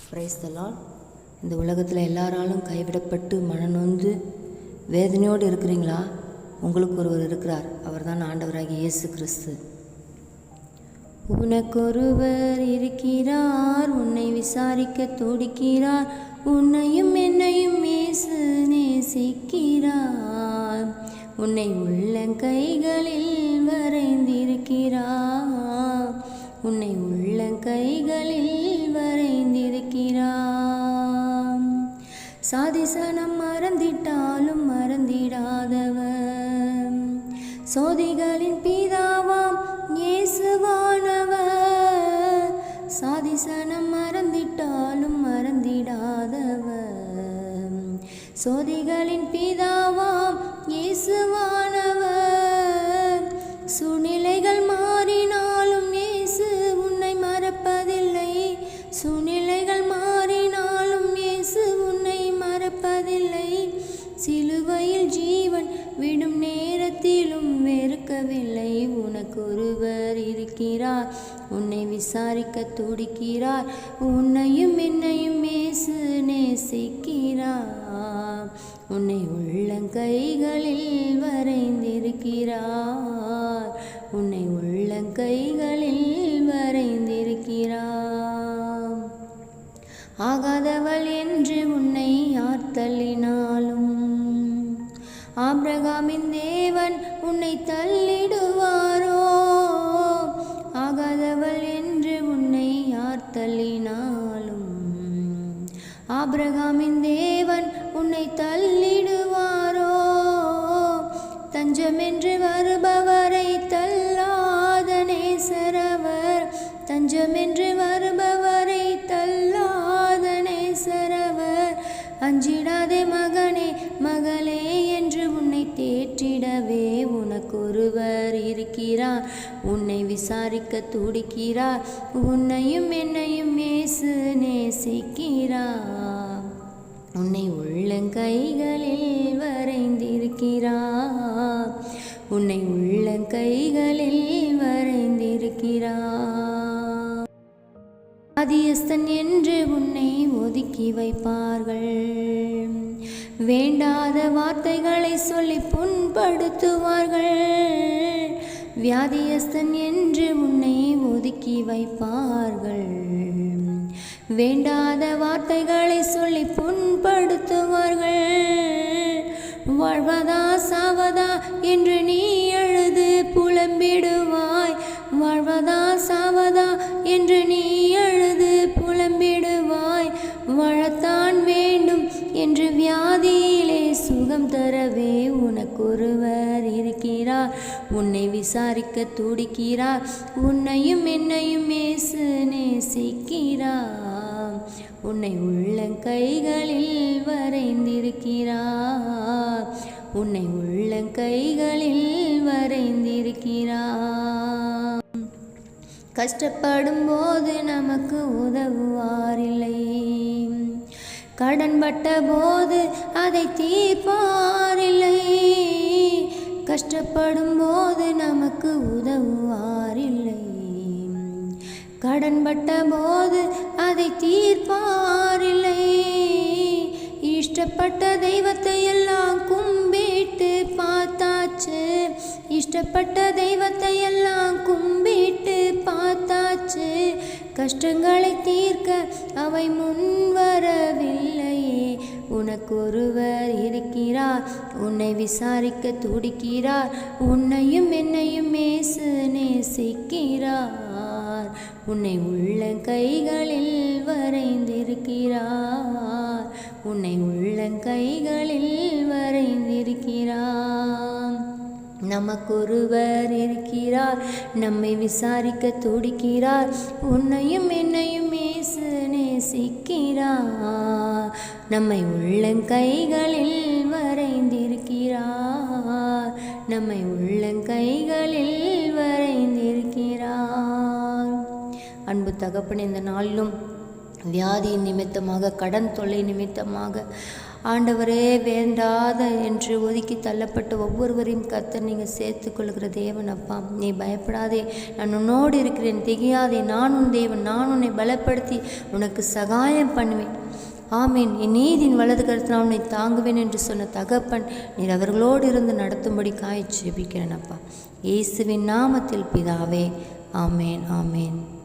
Praise the Lord. இந்த உலகத்தில் எல்லாராலும் கைவிடப்பட்டு மனநொந்து வேதனையோடு இருக்கிறீங்களா? உங்களுக்கு ஒருவர் இருக்கிறார். அவர் தான் ஆண்டவராகிய இயேசு கிறிஸ்து. உனக்கொருவர் இருக்கிறார், உன்னை விசாரிக்க துடிக்கிறார், உன்னையும் என்னையும் இயேசு நேசிக்கிறார். உன்னை உள்ளங்கைகளில் வரைந்திருக்கிறார், உன்னை உள்ளங்கைகளில் வரைந்திருக்கிறார். சாதிசனம் மறந்திட்டாலும் மறந்திடாதவர், சோதிகளின் பிதாவாம் இயேசுவானவர். சாதிசனம் மறந்திட்டாலும் மறந்திடாதவர், சோதிகளின் பிதாவாம் இயேசுவானவர். சூழ்நிலைகள் மாறினாலும் இயேசு உன்னை மறப்பதில்லை, சூழ்நிலைகள் மாறினாலும் இயேசு உன்னை மறப்பதில்லை. சிலுவையில் ஜீவன் விடும் நேரத்திலும் வெறுக்கவில்லை. உனக்கொருவர் இருக்கிறார், உன்னை விசாரிக்க துடிக்கிறார், உன்னையும் என்னையும் இயேசு நேசிக்கிறார். உன்னை உள்ளங்கைகளில் வரைந்திருக்கிறார், உன்னை உள்ளங்கைகளில் வரைந்திருக்கிறார். ஆகாதவள் என்று உன்னை யார் தள்ளினாலும் ஆபிரகாமின் தேவன் உன்னை தள்ளிடுவாரோ? ஆகாதவள் என்று உன்னை யார் தள்ளினாலும் ஆபிரகாமின் தேவன் உன்னை தள்ளிடுவாரோ? தஞ்சமென்று வருபவரை தள்ளாத நேசரவர், தஞ்சமென்று வருபவரை தள்ளாத நேசரவர். அஞ்சிடாதே மகனே மகளே என்று உன்னை தேற்றிடவே உனக்கொருவர் இருக்கிறார், உன்னை விசாரிக்க துடிக்கிறார், உன்னையும் என்னையும் இயேசு நேசிக்கிறார். உன்னை உள்ளங்கைகளில் வரைந்திருக்கிறார், உன்னை உள்ளங்கைகளில் வரைந்திருக்கிறார். ஆதியஸ்தன் என்று உன்னை ஒதுக்கி வைப்பார்கள், வேண்டாத வார்த்தைகளை சொல்லி புண்படுத்துவார்கள். வியாதியஸ்தன் என்று உன்னை ஒதுக்கி வைப்பார்கள், வேண்டாத வார்த்தைகளை சொல்லி புண்படுத்துவார்கள். வாழ்வதா சாவதா என்று நீ அழுது புலம்பிடுவாய், வாழ்வதா சாவதா என்று நீ அழுது புலம்பிடுவாய். வாழத்தான் வேண்டும் என்று வியாதியிலே சுகம் தரவே உனக்கொருவர் இருக்கிறார், உன்னை விசாரிக்க துடிக்கிறார், உன்னையும் என்னையும் இயேசு நேசிக்கிறார். உன்னை உள்ளங்கைகளில் வரைந்திருக்கிறார், உன்னை உள்ளங்கைகளில் வரைந்திருக்கிறார். கஷ்டப்படும் போது நமக்கு உதவுவாரில்லை, கடன்பட்ட போது அதை தீர்ப்பாரில்லை. கஷ்டப்படும் போது நமக்கு உதவுவாரில்லை, கடன்பட்ட போது அதை தீர்ப்பாரில்லை. இஷ்டப்பட்ட தெய்வத்தை எல்லாம் கும்பிட்டு பார்த்தாச்சு, இஷ்டப்பட்ட தெய்வத்தை எல்லாம் கும்பிட்டு பார்த்தாச்சு. கஷ்டங்களை தீர்க்க அவை முன்வரவில்லையே. உனக்கொருவர் இருக்கிறார், உன்னை விசாரிக்க துடிக்கிறார், உன்னையும் என்னையும் இயேசு நேசிக்கிறார். உன்னை உள்ளங்கைகளில் வரைந்திருக்கிறார், உன்னை உள்ளங்கைகளில் வரைந்திருக்கிறார். நமக்கொருவர் இருக்கிறார், நம்மை விசாரிக்க துடிக்கிறார், உன்னையும் என்னையும் இயேசு நேசிக்கிறார். நம்மை உள்ளங்கைகளில் வரைந்திருக்கிறார், நம்மை உள்ளங்கைகளில் வரைந்திருக்கிறார். அன்பு தகப்பனே, இந்த நாளிலும் வியாதியின் நிமித்தமாக, கடன் தொல்லை நிமித்தமாக ஆண்டவரே, வேண்டாத என்று ஒதுக்கி தள்ளப்பட்ட ஒவ்வொருவரையும் கர்த்தர் நீங்கள் சேர்த்து கொள்கிற தேவன் அப்பா. நீ பயப்படாதே, நான் உன்னோடு இருக்கிறேன், திகையாதே, நான் உன் தேவன், நான் உன்னை பலப்படுத்தி உனக்கு சகாயம் பண்ணுவேன். ஆமீன். என் நீதியின் வலது கருத்தினால் உன்னை தாங்குவேன் என்று சொன்ன தகப்பன் நீர் அவர்களோடு இருந்து நடத்தும்படி ஜெபிக்கிறேன் அப்பா. இயேசுவின் நாமத்தில் பிதாவே. ஆமேன், ஆமேன்.